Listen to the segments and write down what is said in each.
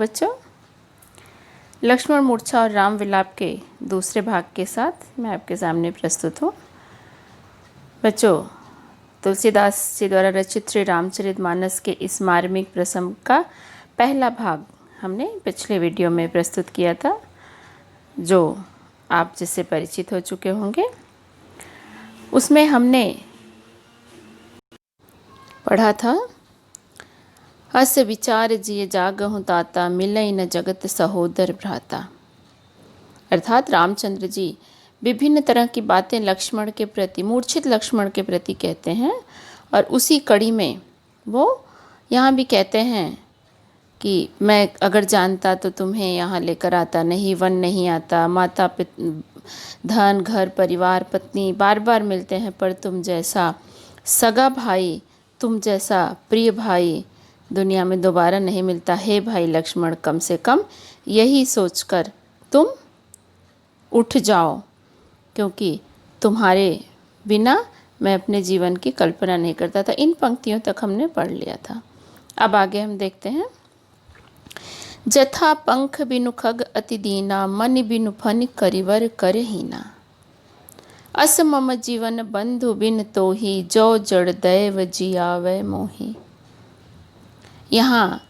बच्चों, लक्ष्मण मूर्छा और राम विलाप के दूसरे भाग के साथ मैं आपके सामने प्रस्तुत हूँ। बच्चों, तुलसीदास जी द्वारा रचित श्री रामचरितमानस के इस मार्मिक प्रसंग का पहला भाग हमने पिछले वीडियो में प्रस्तुत किया था, जो आप जिससे परिचित हो चुके होंगे। उसमें हमने पढ़ा था, अस विचार जिय जागहु ताता, मिलई न जगत सहोदर भ्राता। अर्थात रामचंद्र जी विभिन्न तरह की बातें लक्ष्मण के प्रति, मूर्छित लक्ष्मण के प्रति कहते हैं, और उसी कड़ी में वो यहाँ भी कहते हैं कि मैं अगर जानता तो तुम्हें यहाँ लेकर आता, नहीं वन नहीं आता। माता धन घर परिवार पत्नी बार बार मिलते हैं, पर तुम जैसा सगा भाई, तुम जैसा प्रिय भाई दुनिया में दोबारा नहीं मिलता। हे भाई लक्ष्मण, कम से कम यही सोचकर तुम उठ जाओ, क्योंकि तुम्हारे बिना मैं अपने जीवन की कल्पना नहीं करता था। इन पंक्तियों तक हमने पढ़ लिया था। अब आगे हम देखते हैं। जथा पंख बिनु खग अति दीना, मन बिनु फन करिवर करहीना। अस मम जीवन बंधु बिन तोही, जो जड़ दैव जियावै मोही। यहाँ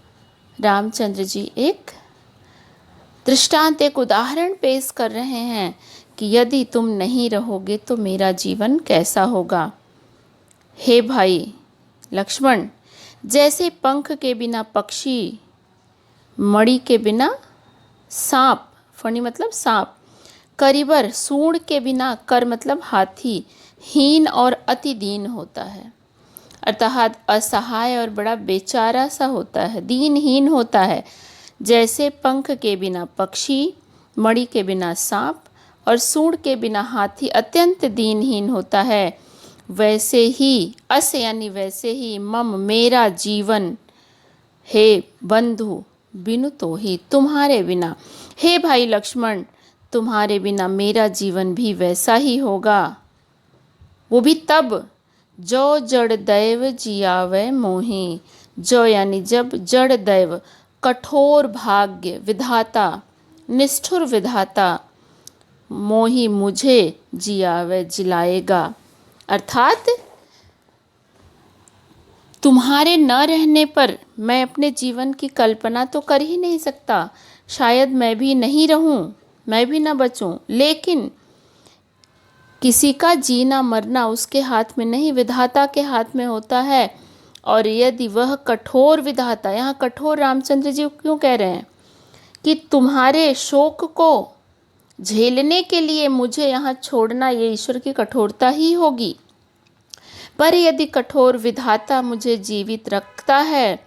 रामचंद्र जी एक दृष्टांत, एक उदाहरण पेश कर रहे हैं कि यदि तुम नहीं रहोगे तो मेरा जीवन कैसा होगा। हे भाई लक्ष्मण, जैसे पंख के बिना पक्षी, मणि के बिना सांप, फणी मतलब सांप, करिबर सूंड के बिना, कर मतलब हाथी, हीन और अति दीन होता है, अर्थात असहाय और बड़ा बेचारा सा होता है, दीनहीन होता है। जैसे पंख के बिना पक्षी, मणि के बिना सांप और सूंड के बिना हाथी अत्यंत दीनहीन होता है, वैसे ही अस यानी वैसे ही मम मेरा जीवन, हे बंधु बिनु तो ही तुम्हारे बिना, हे भाई लक्ष्मण तुम्हारे बिना मेरा जीवन भी वैसा ही होगा। वो भी तब, जो जड़ दैव जियावै मोही। जो यानी जब, जड़ दैव कठोर भाग्य, विधाता निष्ठुर विधाता, मोही मुझे जियावै जिलाएगा। अर्थात तुम्हारे न रहने पर मैं अपने जीवन की कल्पना तो कर ही नहीं सकता। शायद मैं भी नहीं रहूं, मैं भी न बचूं, लेकिन किसी का जीना मरना उसके हाथ में नहीं, विधाता के हाथ में होता है। और यदि वह कठोर विधाता, यहाँ कठोर रामचंद्र जी क्यों कह रहे हैं कि तुम्हारे शोक को झेलने के लिए मुझे यहाँ छोड़ना, ये ईश्वर की कठोरता ही होगी। पर यदि कठोर विधाता मुझे जीवित रखता है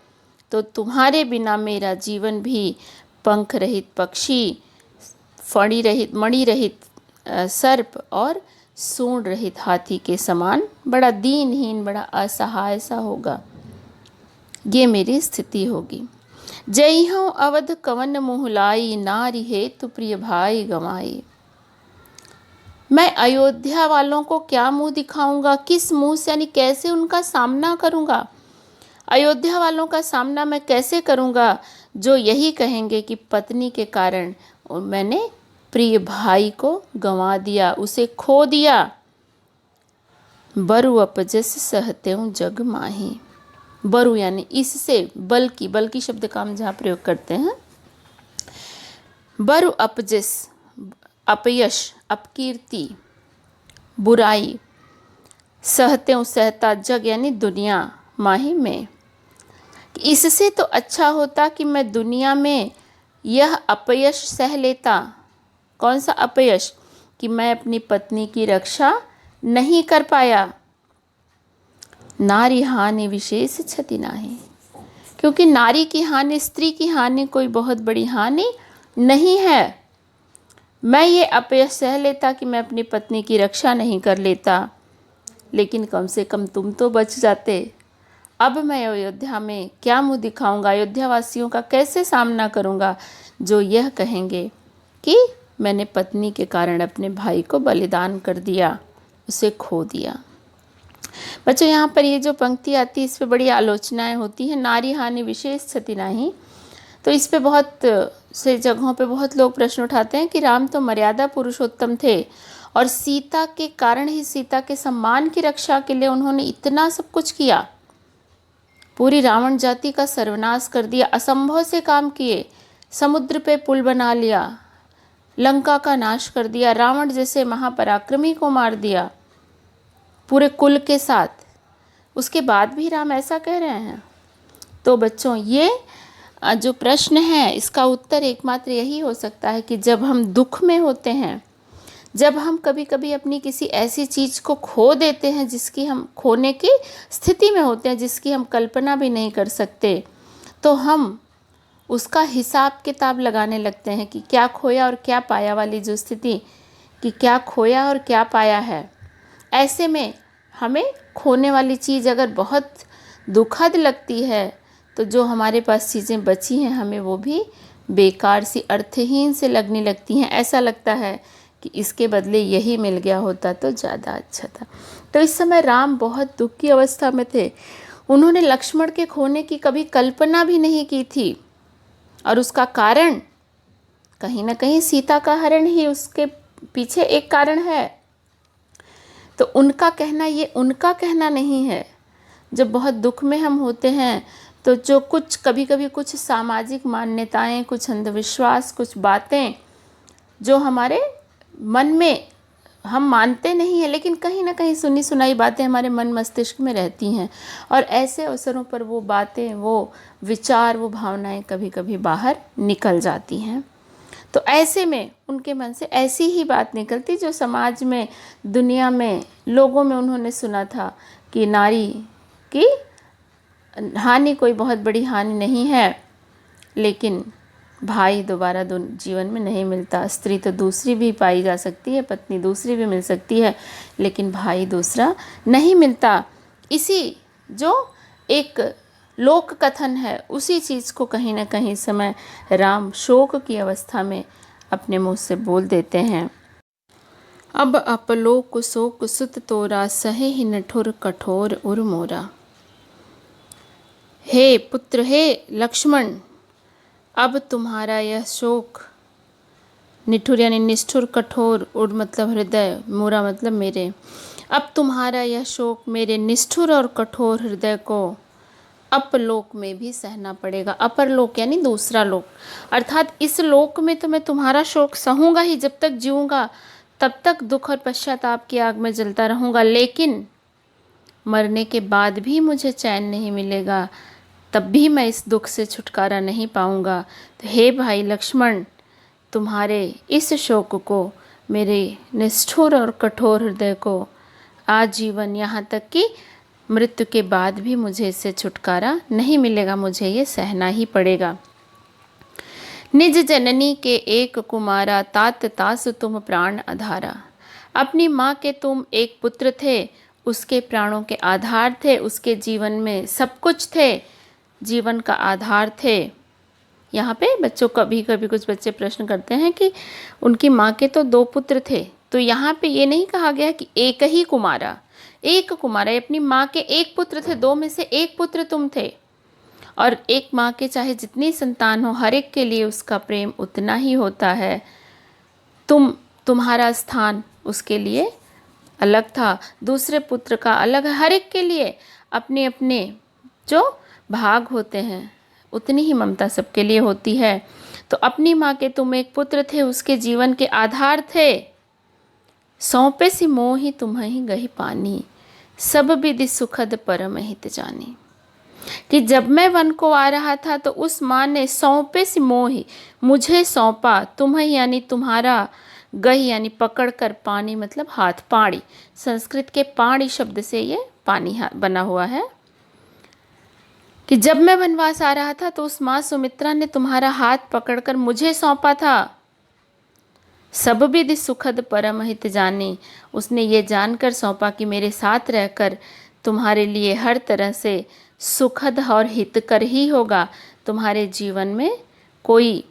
तो तुम्हारे बिना मेरा जीवन भी पंख रहित पक्षी, फणी रहित, मणि रहित सर्प और सूंड रहित हाथी के समान बड़ा दीनहीन, बड़ा असहाय सा होगा। ये मेरी स्थिति होगी। जय हूँ अवध कवन मुहलाई, नारी हेतु प्रिय भाई गमाई। मैं अयोध्या वालों को क्या मुंह दिखाऊंगा, किस मुंह से, यानी कैसे उनका सामना करूंगा। अयोध्या वालों का सामना मैं कैसे करूंगा, जो यही कहेंगे कि पत्नी के कारण मैंने प्रिय भाई को गंवा दिया, उसे खो दिया। बरु अपजस सहत्यों जग माही। बरु यानी इससे, बल्कि शब्द का हम जहाँ प्रयोग करते हैं। बरु अपजस, अपयश, अपकीर्ति, बुराई, सहत्यों सहता, जग यानी दुनिया, माही में। इससे तो अच्छा होता कि मैं दुनिया में यह अपयश सह लेता। कौन सा अपयश? कि मैं अपनी पत्नी की रक्षा नहीं कर पाया। नारी हानि विशेष क्षति नाही, क्योंकि नारी की हानि, स्त्री की हानि कोई बहुत बड़ी हानि नहीं है। मैं ये अपयश सह लेता कि मैं अपनी पत्नी की रक्षा नहीं कर लेता, लेकिन कम से कम तुम तो बच जाते। अब मैं अयोध्या में क्या मुंह दिखाऊंगा, अयोध्या वासियों का कैसे सामना करूंगा, जो यह कहेंगे कि मैंने पत्नी के कारण अपने भाई को बलिदान कर दिया, उसे खो दिया। बच्चों, यहाँ पर ये जो पंक्ति आती है, इस पर बड़ी आलोचनाएं होती हैं। नारी हानि विशेष क्षति नाही, तो इस पे बहुत से जगहों पे बहुत लोग प्रश्न उठाते हैं कि राम तो मर्यादा पुरुषोत्तम थे और सीता के कारण ही, सीता के सम्मान की रक्षा के लिए उन्होंने इतना सब कुछ किया, पूरी रावण जाति का सर्वनाश कर दिया, असंभव से काम किए, समुद्र पे पुल बना लिया, लंका का नाश कर दिया, रावण जैसे महापराक्रमी को मार दिया पूरे कुल के साथ, उसके बाद भी राम ऐसा कह रहे हैं। तो बच्चों, ये जो प्रश्न है इसका उत्तर एकमात्र यही हो सकता है कि जब हम दुख में होते हैं, जब हम कभी कभी अपनी किसी ऐसी चीज़ को खो देते हैं जिसकी हम खोने की स्थिति में होते हैं, जिसकी हम कल्पना भी नहीं कर सकते, तो हम उसका हिसाब किताब लगाने लगते हैं कि क्या खोया और क्या पाया वाली जो स्थिति, कि क्या खोया और क्या पाया है। ऐसे में हमें खोने वाली चीज़ अगर बहुत दुखद लगती है तो जो हमारे पास चीज़ें बची हैं हमें वो भी बेकार सी, अर्थहीन से लगने लगती हैं। ऐसा लगता है कि इसके बदले यही मिल गया होता तो ज़्यादा अच्छा था। तो इस समय राम बहुत दुख की अवस्था में थे। उन्होंने लक्ष्मण के खोने की कभी कल्पना भी नहीं की थी और उसका कारण कहीं ना कहीं सीता का हरण ही उसके पीछे एक कारण है। तो उनका कहना ये उनका कहना नहीं है। जब बहुत दुख में हम होते हैं तो जो कुछ कभी कभी कुछ सामाजिक मान्यताएं, कुछ अंधविश्वास, कुछ बातें जो हमारे मन में हम मानते नहीं हैं, लेकिन कहीं ना कहीं सुनी सुनाई बातें हमारे मन मस्तिष्क में रहती हैं और ऐसे अवसरों पर वो बातें, वो विचार, वो भावनाएं कभी कभी बाहर निकल जाती हैं। तो ऐसे में उनके मन से ऐसी ही बात निकलती जो समाज में, दुनिया में, लोगों में उन्होंने सुना था कि नारी की हानि कोई बहुत बड़ी हानि नहीं है, लेकिन भाई दोबारा जीवन में नहीं मिलता। स्त्री तो दूसरी भी पाई जा सकती है, पत्नी दूसरी भी मिल सकती है, लेकिन भाई दूसरा नहीं मिलता। इसी जो एक लोक कथन है उसी चीज़ को कहीं ना कहीं समय राम शोक की अवस्था में अपने मुंह से बोल देते हैं। अब अपलोक शोक सुत तोरा, सहे ही नठुर कठोर उर मोरा। हे पुत्र, हे लक्ष्मण, अब तुम्हारा यह शोक, निठुर यानी निष्ठुर, कठोर, उर मतलब हृदय, मोरा मतलब मेरे, अब तुम्हारा यह शोक मेरे निष्ठुर और कठोर हृदय को अपलोक में भी सहना पड़ेगा। अपर लोक यानी दूसरा लोक, अर्थात इस लोक में तो मैं तुम्हारा शोक सहूँगा ही, जब तक जीऊँगा तब तक दुख और पश्चाताप की आग में जलता रहूँगा, लेकिन मरने के बाद भी मुझे चैन नहीं मिलेगा, तब भी मैं इस दुख से छुटकारा नहीं पाऊँगा। तो हे भाई लक्ष्मण, तुम्हारे इस शोक को, मेरे निष्ठुर और कठोर हृदय को आजीवन, यहाँ तक कि मृत्यु के बाद भी मुझे इससे छुटकारा नहीं मिलेगा, मुझे ये सहना ही पड़ेगा। निज जननी के एक कुमारा, तात तासु तुम प्राण आधारा। अपनी माँ के तुम एक पुत्र थे, उसके प्राणों के आधार थे, उसके जीवन में सब कुछ थे, जीवन का आधार थे। यहाँ पे बच्चों कभी कभी कुछ बच्चे प्रश्न करते हैं कि उनकी माँ के तो 2 पुत्र थे, तो यहाँ पे ये नहीं कहा गया कि एक ही कुमारा, एक कुमारा, अपनी माँ के एक पुत्र थे, 2 में से एक पुत्र तुम थे। और एक माँ के चाहे जितनी संतान हो, हर एक के लिए उसका प्रेम उतना ही होता है। तुम्हारा स्थान उसके लिए अलग था, दूसरे पुत्र का अलग है। हर एक के लिए अपने अपने जो भाग होते हैं उतनी ही ममता सबके लिए होती है। तो अपनी माँ के तुम एक पुत्र थे, उसके जीवन के आधार थे। सौंपे सी मोहि तुम्हि गही पानी, सब विधि सुखद परम हित जानी। कि जब मैं वन को आ रहा था तो उस माँ ने सौंपे सी मोहि, मुझे सौंपा, तुम्हि यानी तुम्हारा, गही यानी पकड़ कर, पानी मतलब हाथ, पाड़ी, संस्कृत के पाड़ी शब्द से ये पानी बना हुआ है। कि जब मैं वनवास आ रहा था तो उस माँ सुमित्रा ने तुम्हारा हाथ पकड़कर मुझे सौंपा था। सब विधि सुखद परम हित जानी, उसने ये जानकर सौंपा कि मेरे साथ रहकर तुम्हारे लिए हर तरह से सुखद और हितकर ही होगा। तुम्हारे जीवन में कोई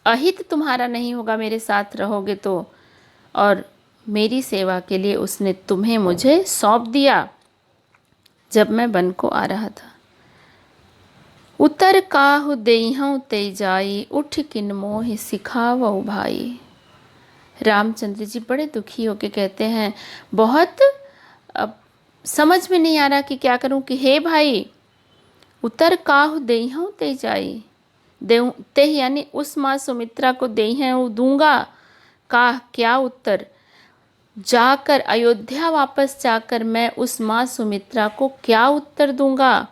अहित तुम्हारा नहीं होगा मेरे साथ रहोगे तो। और मेरी सेवा के लिए उसने तुम्हें मुझे सौंप दिया जब मैं वन को आ रहा था। उतर काहु देहऊँ ते जाई, उठ किन मोहि सिखावऊ भाई। रामचंद्र जी बड़े दुखी होके कहते हैं, बहुत अब समझ में नहीं आ रहा कि क्या करूं, कि हे भाई, उतर काहु देहऊँ ते जाई, देहूँ ते यानी उस माँ सुमित्रा को देहऊँ दूंगा, काह क्या उत्तर, जाकर अयोध्या वापस जाकर मैं उस माँ सुमित्रा को क्या उत्तर दूंगा,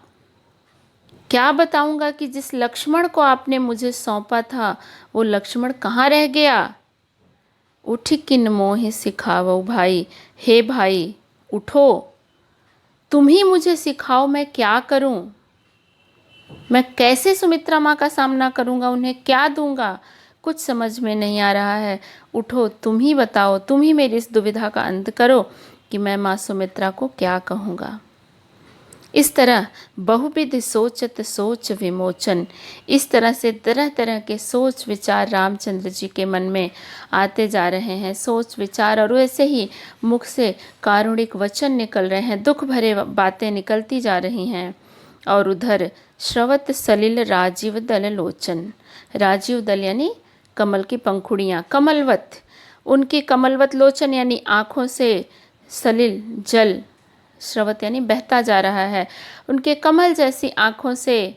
क्या बताऊंगा कि जिस लक्ष्मण को आपने मुझे सौंपा था वो लक्ष्मण कहाँ रह गया। उठ किन मोहि सिखावो भाई, हे भाई उठो, तुम ही मुझे सिखाओ मैं क्या करूं, मैं कैसे सुमित्रा माँ का सामना करूंगा, उन्हें क्या दूंगा, कुछ समझ में नहीं आ रहा है। उठो, तुम ही बताओ, तुम ही मेरी इस दुविधा का अंत करो कि मैं माँ सुमित्रा को क्या कहूँगा। इस तरह बहुविध सोचत सोच विमोचन, इस तरह से तरह तरह के सोच विचार रामचंद्र जी के मन में आते जा रहे हैं, सोच विचार, और वैसे ही मुख से कारुणिक वचन निकल रहे हैं, दुख भरे बातें निकलती जा रही हैं। और उधर श्रवत सलिल राजीव दल लोचन, राजीव दल यानी कमल की पंखुड़ियाँ, कमलवत, उनकी कमलवत लोचन यानी आँखों से सलिल जल, श्रवत यानी बहता जा रहा है, उनके कमल जैसी आँखों से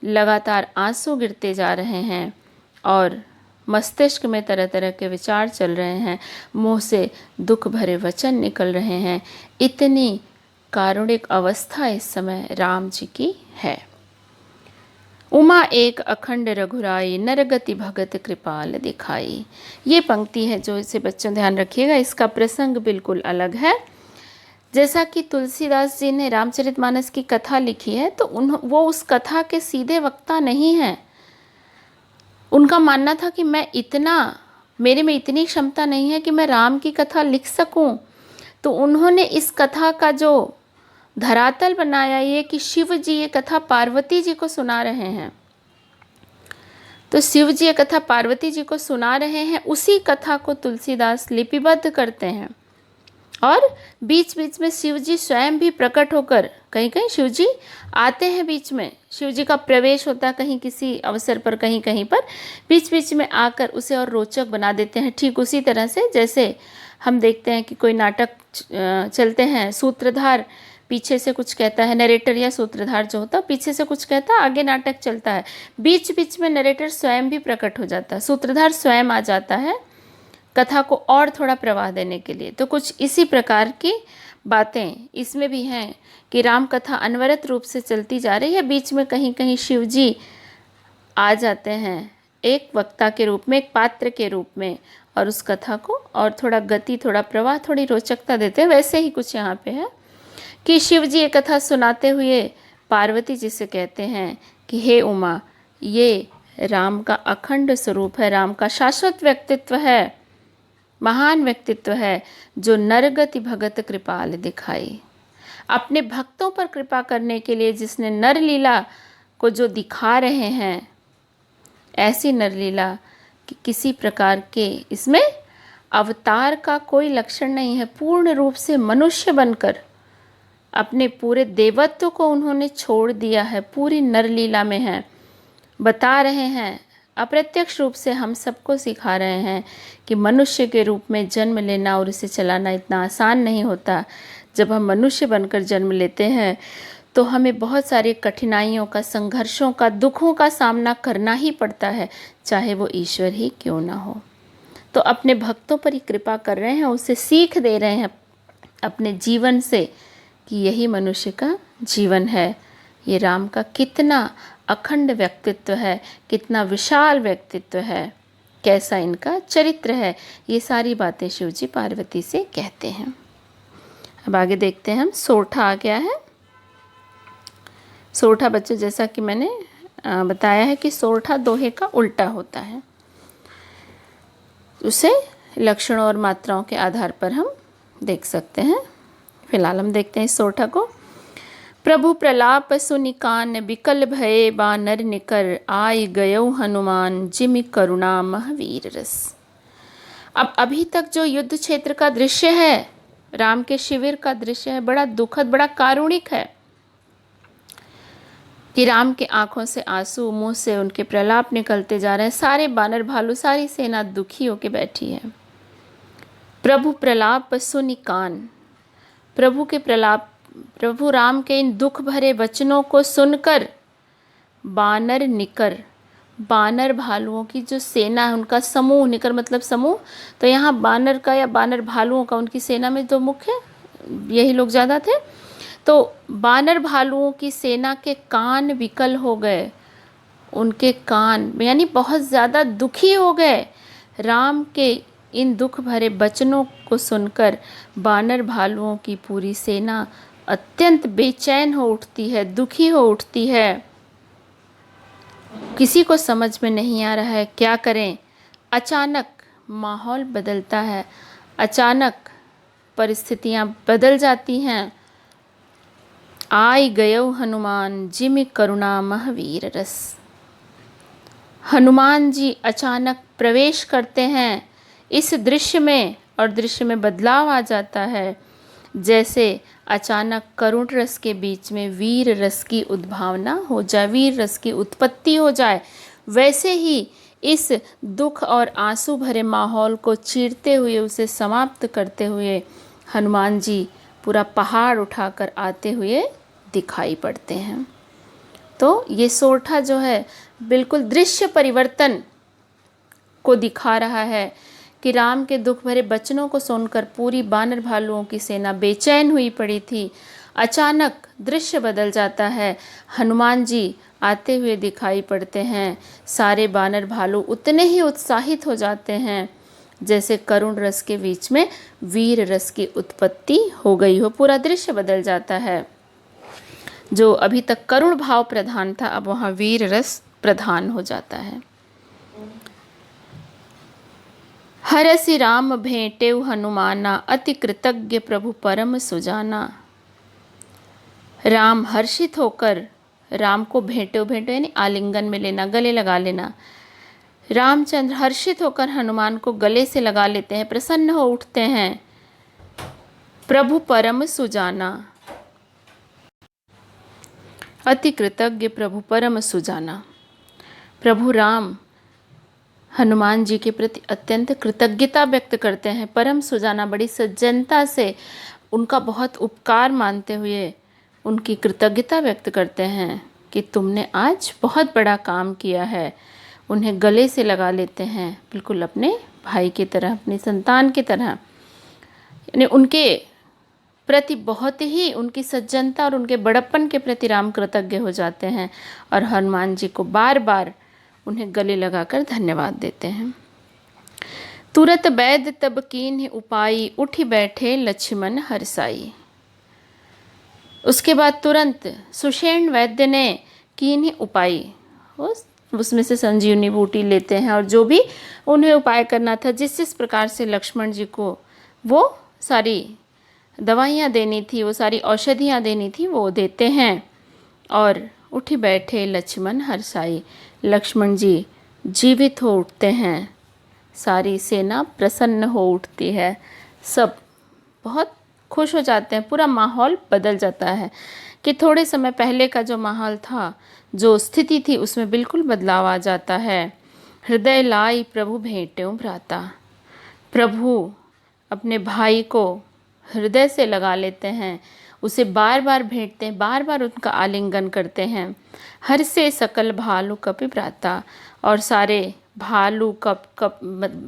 लगातार आंसू गिरते जा रहे हैं और मस्तिष्क में तरह तरह के विचार चल रहे हैं, मुँह से दुख भरे वचन निकल रहे हैं। इतनी कारुणिक अवस्था इस समय राम जी की है। उमा एक अखंड रघुराई, नरगति भगत कृपाल दिखाई। ये पंक्ति है जो इसे बच्चों ध्यान रखिएगा, इसका प्रसंग बिल्कुल अलग है। जैसा कि तुलसीदास जी ने रामचरितमानस की कथा लिखी है तो वो उस कथा के सीधे वक्ता नहीं हैं। उनका मानना था कि मेरे में इतनी क्षमता नहीं है कि मैं राम की कथा लिख सकूं, तो उन्होंने इस कथा का जो धरातल बनाया ये कि शिव जी ये कथा पार्वती जी को सुना रहे हैं, तो शिव जी ये कथा पार्वती जी को सुना रहे हैं, उसी कथा को तुलसीदास लिपिबद्ध करते हैं। और बीच बीच में शिव जी स्वयं भी प्रकट होकर, कहीं कहीं शिव जी आते हैं, बीच में शिव जी का प्रवेश होता है कहीं किसी अवसर पर, कहीं कहीं पर बीच बीच में आकर उसे और रोचक बना देते हैं। ठीक उसी तरह से जैसे हम देखते हैं कि कोई नाटक चलते हैं, सूत्रधार पीछे से कुछ कहता है, नरेटर या सूत्रधार जो होता है पीछे से कुछ कहता है, आगे नाटक चलता है, बीच बीच में नरेटर स्वयं भी प्रकट हो जाता है, सूत्रधार स्वयं आ जाता है कथा को और थोड़ा प्रवाह देने के लिए। तो कुछ इसी प्रकार की बातें इसमें भी हैं कि राम कथा अनवरत रूप से चलती जा रही है, बीच में कहीं कहीं शिव जी आ जाते हैं एक वक्ता के रूप में, एक पात्र के रूप में, और उस कथा को और थोड़ा गति, थोड़ा प्रवाह, थोड़ी रोचकता देते हैं। वैसे ही कुछ यहाँ पे है कि शिव जी ये कथा सुनाते हुए पार्वती जी से कहते हैं कि हे उमा, ये राम का अखंड स्वरूप है, राम का शाश्वत व्यक्तित्व है, महान व्यक्तित्व है, जो नरगति भगत कृपाल दिखाई। अपने भक्तों पर कृपा करने के लिए जिसने नरलीला को जो दिखा रहे हैं, ऐसी नरलीला कि किसी प्रकार के इसमें अवतार का कोई लक्षण नहीं है, पूर्ण रूप से मनुष्य बनकर अपने पूरे देवत्व को उन्होंने छोड़ दिया है, पूरी नरलीला में है, बता रहे हैं, अप्रत्यक्ष रूप से हम सबको सिखा रहे हैं कि मनुष्य के रूप में जन्म लेना और इसे चलाना इतना आसान नहीं होता। जब हम मनुष्य बनकर जन्म लेते हैं तो हमें बहुत सारी कठिनाइयों का, संघर्षों का, दुखों का सामना करना ही पड़ता है, चाहे वो ईश्वर ही क्यों ना हो। तो अपने भक्तों पर ही कृपा कर रहे हैं, उसे सीख दे रहे हैं अपने जीवन से कि यही मनुष्य का जीवन है। ये राम का कितना अखंड व्यक्तित्व है, कितना विशाल व्यक्तित्व है, कैसा इनका चरित्र है, ये सारी बातें शिव जी पार्वती से कहते हैं। अब आगे देखते हैं हम, सोरठा आ गया है। सोरठा बच्चों जैसा कि मैंने बताया है कि सोरठा दोहे का उल्टा होता है, उसे लक्षणों और मात्राओं के आधार पर हम देख सकते हैं। फिलहाल हम देखते हैं इस सोरठा को। प्रभु प्रलाप सुनि कान बिकल भये, बानर निकर आय गयो हनुमान, जिमि करुणा महावीर रस। अब अभी तक जो युद्ध क्षेत्र का दृश्य है, राम के शिविर का दृश्य है, बड़ा दुखद, बड़ा कारुणिक है। कि राम के आंखों से आंसू, मुंह से उनके प्रलाप निकलते जा रहे हैं। सारे बानर भालू, सारी सेना दुखी होके बैठी है। प्रभु प्रलाप सुनि कान, प्रभु के प्रलाप, प्रभु राम के इन दुख भरे वचनों को सुनकर बानर निकर, बानर भालुओं की जो सेना है, उनका समूह, निकर मतलब समूह, तो यहाँ बानर का या बानर भालुओं का, उनकी सेना में जो मुख्य यही लोग ज़्यादा थे, तो बानर भालुओं की सेना के कान विकल हो गए। उनके कान यानी बहुत ज़्यादा दुखी हो गए। राम के इन दुख भरे वचनों को सुनकर बानर भालुओं की पूरी सेना अत्यंत बेचैन हो उठती है, दुखी हो उठती है। किसी को समझ में नहीं आ रहा है क्या करें। अचानक माहौल बदलता है, अचानक परिस्थितियां बदल जाती हैं। आई गयो हनुमान जिमि करुणा महावीर रस, हनुमान जी अचानक प्रवेश करते हैं इस दृश्य में, और दृश्य में बदलाव आ जाता है। जैसे अचानक करुण रस के बीच में वीर रस की उद्भावना हो जाए, वीर रस की उत्पत्ति हो जाए, वैसे ही इस दुख और आंसू भरे माहौल को चीरते हुए, उसे समाप्त करते हुए हनुमान जी पूरा पहाड़ उठाकर आते हुए दिखाई पड़ते हैं। तो ये सोरठा जो है बिल्कुल दृश्य परिवर्तन को दिखा रहा है कि राम के दुख भरे वचनों को सुनकर पूरी बानर भालुओं की सेना बेचैन हुई पड़ी थी। अचानक दृश्य बदल जाता है, हनुमान जी आते हुए दिखाई पड़ते हैं। सारे बानर भालू उतने ही उत्साहित हो जाते हैं जैसे करुण रस के बीच में वीर रस की उत्पत्ति हो गई हो। पूरा दृश्य बदल जाता है। जो अभी तक करुण भाव प्रधान था, अब वहाँ वीर रस प्रधान हो जाता है। हरसि राम भेंटेउ हनुमाना, अति कृतज्ञ प्रभु परम सुजाना। राम हर्षित होकर राम को भेंटेउ, भेंटेउ यानी आलिंगन में लेना, गले लगा लेना। रामचंद्र हर्षित होकर हनुमान को गले से लगा लेते हैं, प्रसन्न हो उठते हैं। प्रभु परम सुजाना, अति कृतज्ञ प्रभु परम सुजाना। प्रभु राम हनुमान जी के प्रति अत्यंत कृतज्ञता व्यक्त करते हैं। परम सुजाना, बड़ी सज्जनता से उनका बहुत उपकार मानते हुए उनकी कृतज्ञता व्यक्त करते हैं कि तुमने आज बहुत बड़ा काम किया है। उन्हें गले से लगा लेते हैं, बिल्कुल अपने भाई की तरह, अपनी संतान की तरह। यानी उनके प्रति बहुत ही, उनकी सज्जनता और उनके बड़प्पन के प्रति राम कृतज्ञ हो जाते हैं और हनुमान जी को बार बार उन्हें गले लगाकर धन्यवाद देते हैं। तुरत बैद तब कीन्ह उपाई, उठी बैठे लक्ष्मण हरसाई। उसके बाद तुरंत सुषेण वैद्य ने कीन्ह उपाई, उसमें से संजीवनी बूटी लेते हैं और जो भी उन्हें उपाय करना था, जिस जिस प्रकार से लक्ष्मण जी को वो सारी दवाइयाँ देनी थी, वो सारी औषधियाँ देनी थी, वो देते हैं। और उठी बैठे लक्ष्मण हरसाई, लक्ष्मण जी जीवित हो उठते हैं। सारी सेना प्रसन्न हो उठती है, सब बहुत खुश हो जाते हैं। पूरा माहौल बदल जाता है कि थोड़े समय पहले का जो माहौल था, जो स्थिति थी, उसमें बिल्कुल बदलाव आ जाता है। हृदय लाई प्रभु भेंटेउ भ्राता, प्रभु अपने भाई को हृदय से लगा लेते हैं, उसे बार बार भेंटते हैं, बार बार उनका आलिंगन करते हैं। हर से सकल भालू कपि भ्राता, और सारे भालू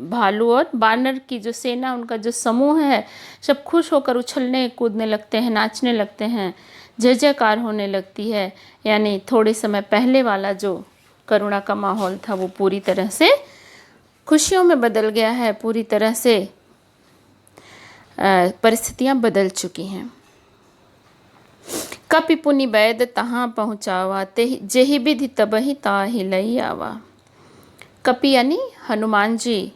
भालू और बानर की जो सेना, उनका जो समूह है, सब खुश होकर उछलने कूदने लगते हैं, नाचने लगते हैं, जय जयकार होने लगती है। यानी थोड़े समय पहले वाला जो करुणा का माहौल था वो पूरी तरह से खुशियों में बदल गया है, पूरी तरह से परिस्थितियां बदल चुकी हैं। कपि पुनि वैद तहाँ पहुँचावा, जेहि विधि तबहि ताहि लई आवा। कपि यानी हनुमान जी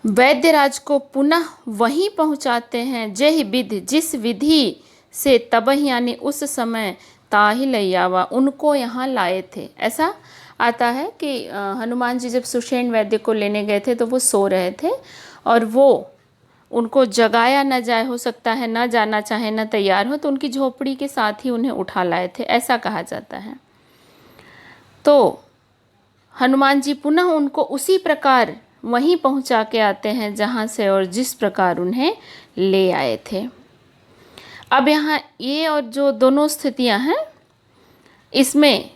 वैद्यराज को पुनः वहीं पहुँचाते हैं, जेहि विधि, जिस विधि से, तबहि यानी उस समय, ताहि लई आवा, उनको यहाँ लाए थे। ऐसा आता है कि हनुमान जी जब सुषेण वैद्य को लेने गए थे तो वो सो रहे थे और वो उनको जगाया न जाए, हो सकता है न जाना चाहे, न तैयार हो, तो उनकी झोपड़ी के साथ ही उन्हें उठा लाए थे, ऐसा कहा जाता है। तो हनुमान जी पुनः उनको उसी प्रकार वहीं पहुंचा के आते हैं जहां से और जिस प्रकार उन्हें ले आए थे। अब यहाँ ये और जो दोनों स्थितियां हैं, इसमें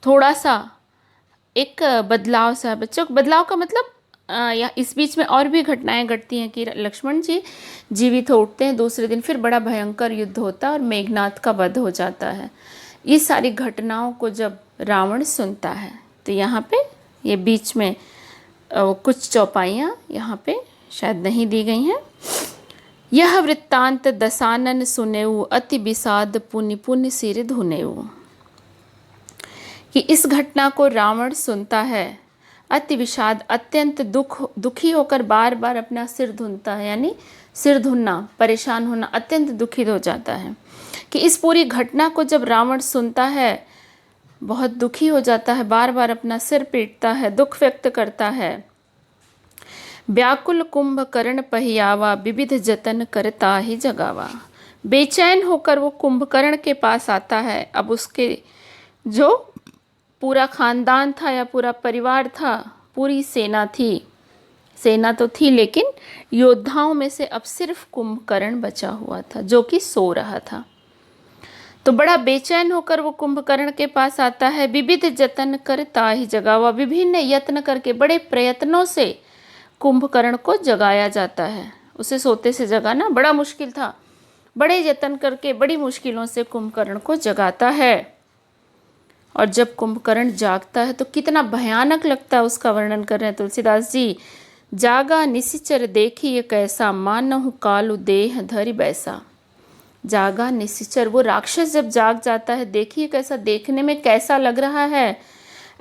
थोड़ा सा एक बदलाव सा, बच्चों बदलाव का मतलब या इस बीच में और भी घटनाएं घटती हैं कि लक्ष्मण जी जीवित हो उठते हैं, दूसरे दिन फिर बड़ा भयंकर युद्ध होता है और मेघनाद का वध हो जाता है। ये सारी घटनाओं को जब रावण सुनता है तो यहाँ पे ये बीच में कुछ चौपाइयाँ यहाँ पे शायद नहीं दी गई हैं। यह वृत्तांत दसानन सुनेऊ अति विषाद पुनि पुनि सिर धुनेऊ, कि इस घटना को रावण सुनता है, अति विषाद अत्यंत दुखी होकर बार बार अपना सिर धुनता है, यानी सिर धुनना, परेशान होना, अत्यंत दुखित हो जाता है। कि इस पूरी घटना को जब रावण सुनता है बहुत दुखी हो जाता है, बार बार अपना सिर पीटता है, दुख व्यक्त करता है। व्याकुल कुंभकर्ण पहियावा विविध जतन करता ही जगावा, बेचैन होकर वो कुंभकर्ण के पास आता है। अब उसके जो पूरा खानदान था या पूरा परिवार था, पूरी सेना थी, सेना तो थी लेकिन योद्धाओं में से अब सिर्फ कुंभकर्ण बचा हुआ था जो कि सो रहा था। तो बड़ा बेचैन होकर वो कुंभकर्ण के पास आता है। विविध जतन करता ही जगावा, विभिन्न यत्न करके बड़े प्रयत्नों से कुंभकर्ण को जगाया जाता है। उसे सोते से जगाना बड़ा मुश्किल था, बड़े यत्न करके बड़ी मुश्किलों से कुंभकर्ण को जगाता है। और जब कुंभकर्ण जागता है तो कितना भयानक लगता है, उसका वर्णन कर रहे हैं तुलसीदास जी। जागा निशिचर देखिए कैसा, मानहु कालु देह धरि बैसा। जागा निशिचर, वो राक्षस जब जाग जाता है, देखिए कैसा, देखने में कैसा लग रहा है,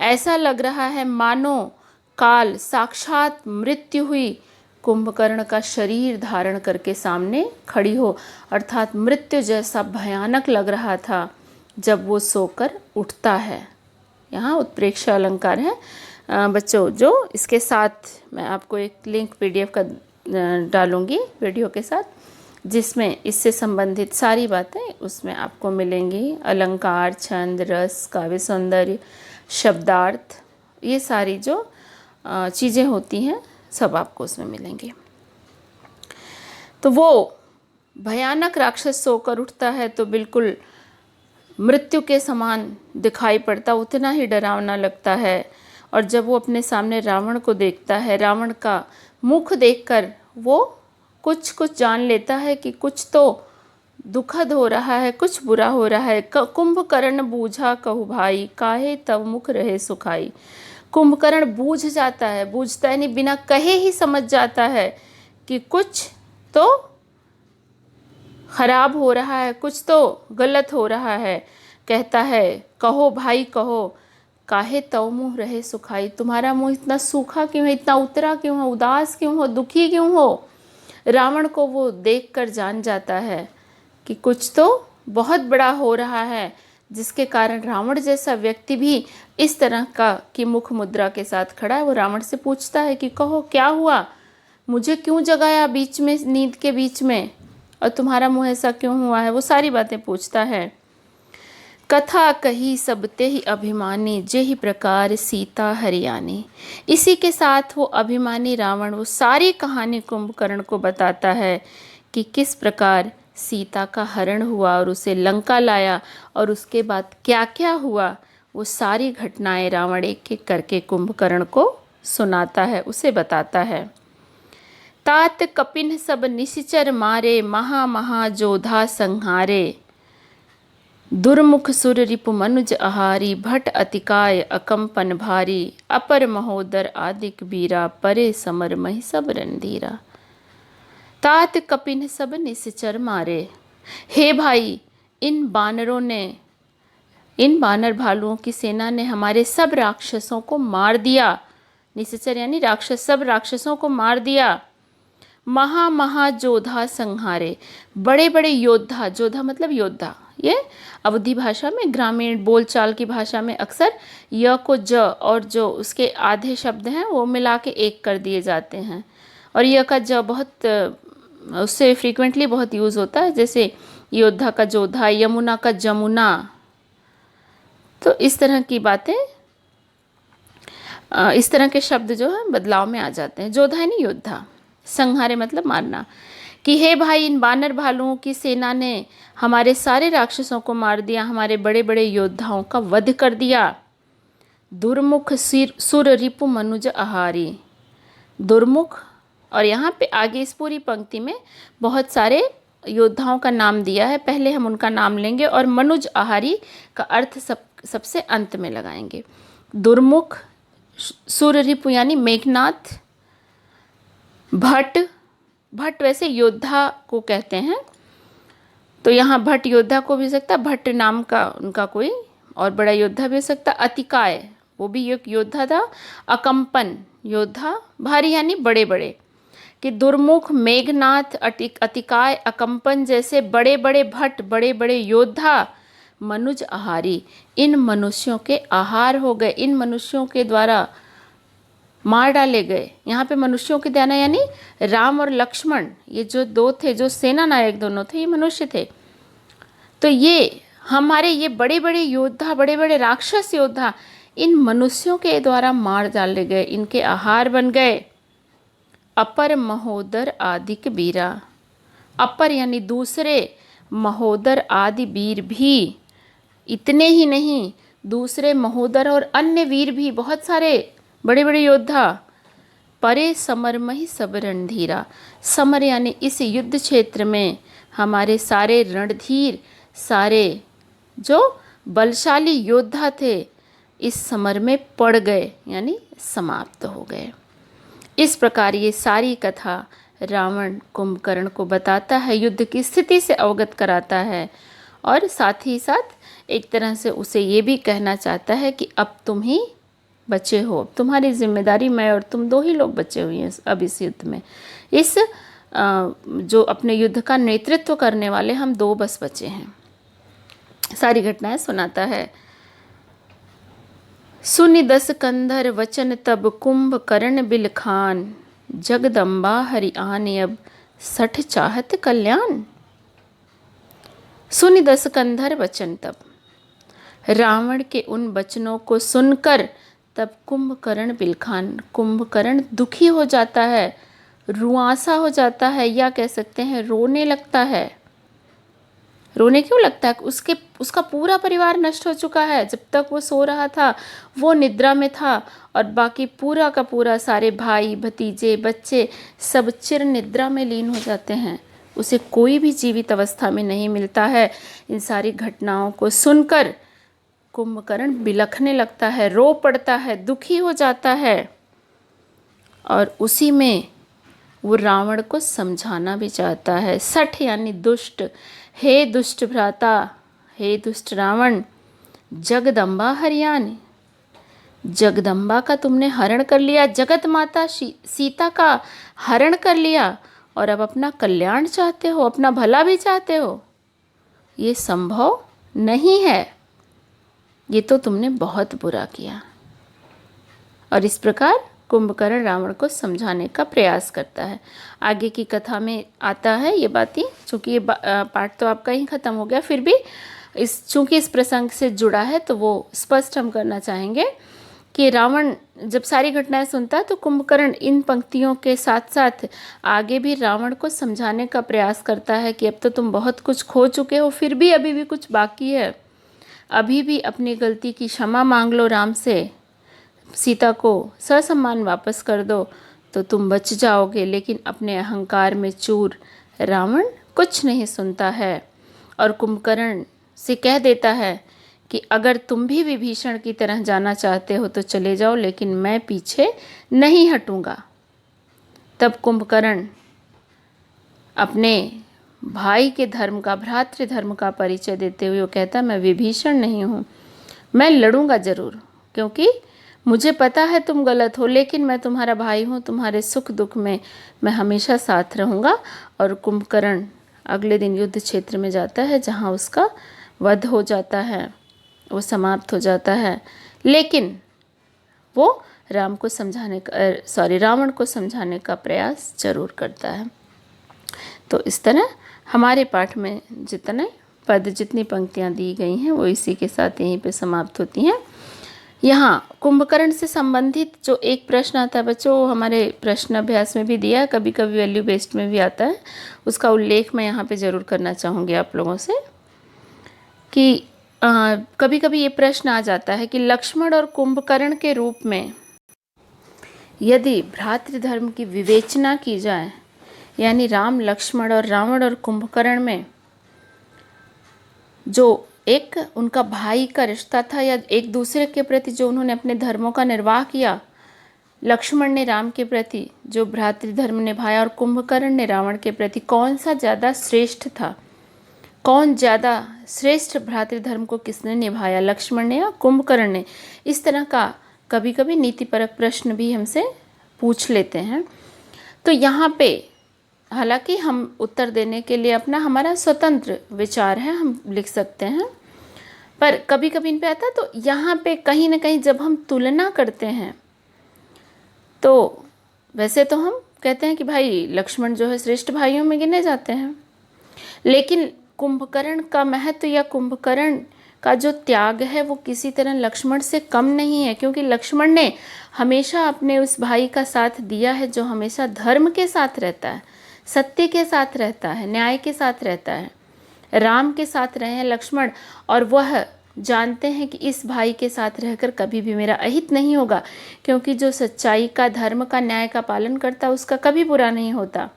ऐसा लग रहा है मानो काल, साक्षात मृत्यु हुई कुंभकर्ण का शरीर धारण करके सामने खड़ी हो, अर्थात मृत्यु जैसा भयानक लग रहा था जब वो सोकर उठता है। यहाँ उत्प्रेक्षा अलंकार है बच्चों, जो इसके साथ मैं आपको एक लिंक PDF का डालूंगी वीडियो के साथ, जिसमें इससे संबंधित सारी बातें उसमें आपको मिलेंगी। अलंकार, छंद, रस, काव्य सौंदर्य, शब्दार्थ, ये सारी जो चीज़ें होती हैं सब आपको उसमें मिलेंगी। तो वो भयानक राक्षस सोकर उठता है तो बिल्कुल मृत्यु के समान दिखाई पड़ता, उतना ही डरावना लगता है। और जब वो अपने सामने रावण को देखता है, रावण का मुख देखकर वो कुछ जान लेता है कि कुछ तो दुखद हो रहा है, कुछ बुरा हो रहा है। कुंभकर्ण बूझा कहु भाई, काहे तब मुख रहे सुखाई। कुंभकर्ण बूझ जाता है, बूझता है नहीं, बिना कहे ही समझ जाता है कि कुछ तो खराब हो रहा है, कुछ तो गलत हो रहा है। कहता है कहो भाई कहो, काहे तव मुँह रहे सुखाई, तुम्हारा मुँह इतना सूखा क्यों है, इतना उतरा क्यों हो, उदास क्यों हो, दुखी क्यों हो। रावण को वो देखकर जान जाता है कि कुछ तो बहुत बड़ा हो रहा है, जिसके कारण रावण जैसा व्यक्ति भी इस तरह का कि मुख मुद्रा के साथ खड़ा है। वो रावण से पूछता है कि कहो क्या हुआ, मुझे क्यों जगाया बीच में, नींद के बीच में, और तुम्हारा मुँह ऐसा क्यों हुआ है, वो सारी बातें पूछता है। कथा कही सब ते ही अभिमानी, जेहि प्रकार सीता हरियाणी। इसी के साथ वो अभिमानी रावण वो सारी कहानी कुंभकर्ण को बताता है कि किस प्रकार सीता का हरण हुआ और उसे लंका लाया, और उसके बाद क्या क्या हुआ, वो सारी घटनाएं रावण एक एक करके कुंभकर्ण को सुनाता है, उसे बताता है। तात कपिन सब निशिचर मारे, महा महा जोधा संहारे। दुर्मुख सुर रिपु मनुज आहारी, भट अतिकाय अकंपन भारी। अपर महोदर आदिक बीरा, परे समर मही सब रणधीरा। तात कपिन सब निशिचर मारे, हे भाई इन बानरों ने, इन बानर भालुओं की सेना ने हमारे सब राक्षसों को मार दिया। निशिचर यानी राक्षस, सब राक्षसों को मार दिया। महा महा जोधा संहारे, बड़े बड़े योद्धा, जोधा मतलब योद्धा, ये अवधी भाषा में, ग्रामीण बोलचाल की भाषा में अक्सर य को ज और जो उसके आधे शब्द हैं वो मिला के एक कर दिए जाते हैं। और य का ज बहुत उससे फ्रीक्वेंटली बहुत यूज़ होता है, जैसे योद्धा का जोधा, यमुना का जमुना, तो इस तरह की बातें, इस तरह के शब्द जो है बदलाव में आ जाते हैं। जोधा यानी योद्धा, संहारे मतलब मारना, कि हे भाई, इन बानर भालुओं की सेना ने हमारे सारे राक्षसों को मार दिया, हमारे बड़े बड़े योद्धाओं का वध कर दिया। दुर्मुख सुर रिपु मनुज आहारी, दुर्मुख, और यहाँ पे आगे इस पूरी पंक्ति में बहुत सारे योद्धाओं का नाम दिया है, पहले हम उनका नाम लेंगे और मनुज आहारी का अर्थ सबसे अंत में लगाएंगे। दुर्मुख, सुर रिपु यानी मेघनाथ, भट्ट, भट्ट वैसे योद्धा को कहते हैं, तो यहाँ भट्ट योद्धा को भी हो सकता, भट्ट नाम का उनका कोई और बड़ा योद्धा भी हो सकता। अतिकाय, वो भी एक योद्धा था। अकंपन, योद्धा, भारी यानी बड़े बड़े, कि दुर्मुख, मेघनाथ, अतिकाय, अकंपन जैसे बड़े बड़े भट्ट, बड़े बड़े योद्धा मनुज आहारी, इन मनुष्यों के आहार हो गए, इन मनुष्यों के द्वारा मार डाले गए। यहाँ पे मनुष्यों के द्वारा यानी राम और लक्ष्मण, ये जो दो थे, जो सेना नायक दोनों थे, ये मनुष्य थे। तो ये हमारे ये बड़े बड़े योद्धा, बड़े बड़े राक्षस योद्धा इन मनुष्यों के द्वारा मार डाले गए, इनके आहार बन गए। अपर महोदर आदिक बीरा, अपर यानी दूसरे, महोदर आदि वीर भी, इतने ही नहीं, दूसरे महोदर और अन्य वीर भी, बहुत सारे बड़े बड़े योद्धा। परे समरमहि सब रणधीरा, समर यानी इस युद्ध क्षेत्र में हमारे सारे रणधीर, सारे जो बलशाली योद्धा थे इस समर में पड़ गए, यानी समाप्त हो गए। इस प्रकार ये सारी कथा रावण कुंभकर्ण को बताता है, युद्ध की स्थिति से अवगत कराता है, और साथ ही साथ एक तरह से उसे ये भी कहना चाहता है कि अब तुम ही बचे हो, तुम्हारी जिम्मेदारी, मैं और तुम दो ही लोग बचे हुए हैं अब इस युद्ध में। इस जो अपने युद्ध का नेतृत्व करने वाले हम दो बस बचे हैं। सारी घटनाएं सुनाता है। सुनि दस कंधर वचन तब कुंभकर्ण बिलखान, जगदम्बा हरि आने अब सठ चाहत कल्याण। सुनि दस कंधर वचन तब, रावण के उन वचनों को सुनकर तब कुंभकर्ण बिलखान, कुंभकर्ण दुखी हो जाता है, रुआंसा हो जाता है, या कह सकते हैं रोने लगता है। रोने क्यों लगता है? उसका पूरा परिवार नष्ट हो चुका है। जब तक वो सो रहा था वो निद्रा में था, और बाकी पूरा का पूरा सारे भाई भतीजे बच्चे सब चिर निद्रा में लीन हो जाते हैं। उसे कोई भी जीवित अवस्था में नहीं मिलता है। इन सारी घटनाओं को सुनकर कुंभकर्ण बिलखने लगता है, रो पड़ता है, दुखी हो जाता है, और उसी में वो रावण को समझाना भी चाहता है। सठ यानी दुष्ट, हे दुष्ट भ्राता, हे दुष्ट रावण, जगदम्बा हरियाणी, जगदम्बा का तुमने हरण कर लिया, जगत माता सीता का हरण कर लिया, और अब अपना कल्याण चाहते हो, अपना भला भी चाहते हो। ये संभव नहीं है, ये तो तुमने बहुत बुरा किया। और इस प्रकार कुंभकर्ण रावण को समझाने का प्रयास करता है। आगे की कथा में आता है ये बातें, चूँकि ये पाठ तो आपका ही ख़त्म हो गया, फिर भी चूँकि इस प्रसंग से जुड़ा है तो वो स्पष्ट हम करना चाहेंगे कि रावण जब सारी घटनाएं सुनता है तो कुंभकर्ण इन पंक्तियों के साथ साथ आगे भी रावण को समझाने का प्रयास करता है कि अब तो तुम बहुत कुछ खो चुके हो, फिर भी अभी भी कुछ बाकी है, अभी भी अपनी गलती की क्षमा मांग लो राम से, सीता को ससम्मान वापस कर दो तो तुम बच जाओगे। लेकिन अपने अहंकार में चूर रावण कुछ नहीं सुनता है और कुंभकर्ण से कह देता है कि अगर तुम भी विभीषण की तरह जाना चाहते हो तो चले जाओ, लेकिन मैं पीछे नहीं हटूंगा। तब कुंभकर्ण अपने भाई के धर्म का, भ्रातृ धर्म का परिचय देते हुए वो कहता, मैं विभीषण नहीं हूँ, मैं लड़ूंगा ज़रूर, क्योंकि मुझे पता है तुम गलत हो, लेकिन मैं तुम्हारा भाई हूँ, तुम्हारे सुख दुख में मैं हमेशा साथ रहूँगा। और कुंभकर्ण अगले दिन युद्ध क्षेत्र में जाता है जहाँ उसका वध हो जाता है, वो समाप्त हो जाता है। लेकिन वो रावण को समझाने का प्रयास जरूर करता है। तो इस तरह हमारे पाठ में जितने पद, जितनी पंक्तियाँ दी गई हैं वो इसी के साथ यहीं पे समाप्त होती हैं। यहाँ कुंभकर्ण से संबंधित जो एक प्रश्न आता है बच्चों, वो हमारे प्रश्न अभ्यास में भी दिया है, कभी कभी वैल्यू बेस्ड में भी आता है, उसका उल्लेख मैं यहाँ पे ज़रूर करना चाहूँगी आप लोगों से कि कभी कभी ये प्रश्न आ जाता है कि लक्ष्मण और कुंभकर्ण के रूप में यदि भ्रातृधर्म की विवेचना की जाए, यानी राम लक्ष्मण और रावण और कुंभकर्ण में जो एक उनका भाई का रिश्ता था या एक दूसरे के प्रति जो उन्होंने अपने धर्मों का निर्वाह किया, लक्ष्मण ने राम के प्रति जो भ्रातृधर्म निभाया और कुंभकर्ण ने रावण के प्रति, कौन सा ज़्यादा श्रेष्ठ था, कौन ज़्यादा श्रेष्ठ भ्रातृधर्म को किसने निभाया, लक्ष्मण ने या कुंभकर्ण ने। इस तरह का कभी कभी नीतिपरक प्रश्न भी हमसे पूछ लेते हैं। तो यहाँ पे हालांकि हम उत्तर देने के लिए अपना हमारा स्वतंत्र विचार है, हम लिख सकते हैं, पर कभी कभी इन पे आता है। तो यहाँ पे कहीं ना कहीं जब हम तुलना करते हैं तो वैसे तो हम कहते हैं कि भाई लक्ष्मण जो है श्रेष्ठ भाइयों में गिने जाते हैं, लेकिन कुंभकर्ण का महत्व या कुंभकर्ण का जो त्याग है वो किसी तरह लक्ष्मण से कम नहीं है, क्योंकि लक्ष्मण ने हमेशा अपने उस भाई का साथ दिया है जो हमेशा धर्म के साथ रहता है, सत्य के साथ रहता है, न्याय के साथ रहता है। राम के साथ रहे हैं लक्ष्मण, और वह जानते हैं कि इस भाई के साथ रहकर कभी भी मेरा अहित नहीं होगा, क्योंकि जो सच्चाई का, धर्म का, न्याय का पालन करता है उसका कभी बुरा नहीं होता,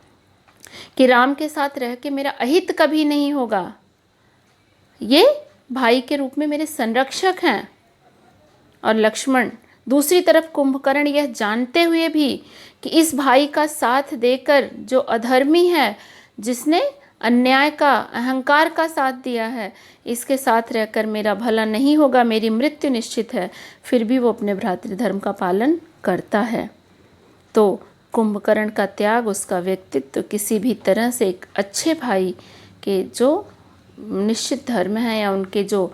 कि राम के साथ रह के मेरा अहित कभी नहीं होगा। ये भाई के रूप में मेरे संरक्षक हैं। और लक्ष्मण दूसरी तरफ कुंभकर्ण यह जानते हुए भी कि इस भाई का साथ देकर जो अधर्मी है, जिसने अन्याय का, अहंकार का साथ दिया है, इसके साथ रहकर मेरा भला नहीं होगा, मेरी मृत्यु निश्चित है, फिर भी वो अपने भ्रातृधर्म का पालन करता है। तो कुंभकर्ण का त्याग, उसका व्यक्तित्व किसी भी तरह से एक अच्छे भाई के जो निश्चित धर्म है या उनके जो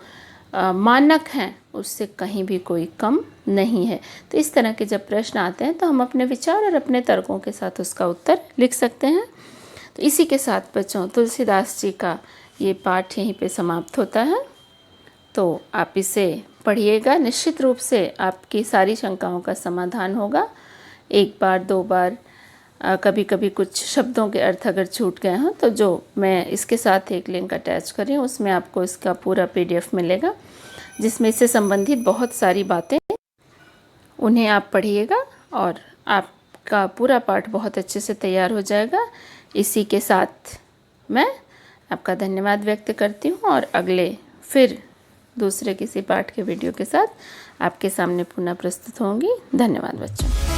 मानक हैं उससे कहीं भी कोई कम नहीं है। तो इस तरह के जब प्रश्न आते हैं तो हम अपने विचार और अपने तर्कों के साथ उसका उत्तर लिख सकते हैं। तो इसी के साथ बच्चों तुलसीदास जी का ये पाठ यहीं पे समाप्त होता है। तो आप इसे पढ़िएगा, निश्चित रूप से आपकी सारी शंकाओं का समाधान होगा। एक बार, दो बार, कभी कभी कुछ शब्दों के अर्थ अगर छूट गए हों तो जो मैं इसके साथ एक लिंक अटैच कर रही हूँ उसमें आपको इसका पूरा PDF मिलेगा, जिसमें इससे संबंधित बहुत सारी बातें, उन्हें आप पढ़िएगा और आपका पूरा पाठ बहुत अच्छे से तैयार हो जाएगा। इसी के साथ मैं आपका धन्यवाद व्यक्त करती हूँ और अगले फिर दूसरे किसी पाठ के वीडियो के साथ आपके सामने पुनः प्रस्तुत होंगी। धन्यवाद बच्चों।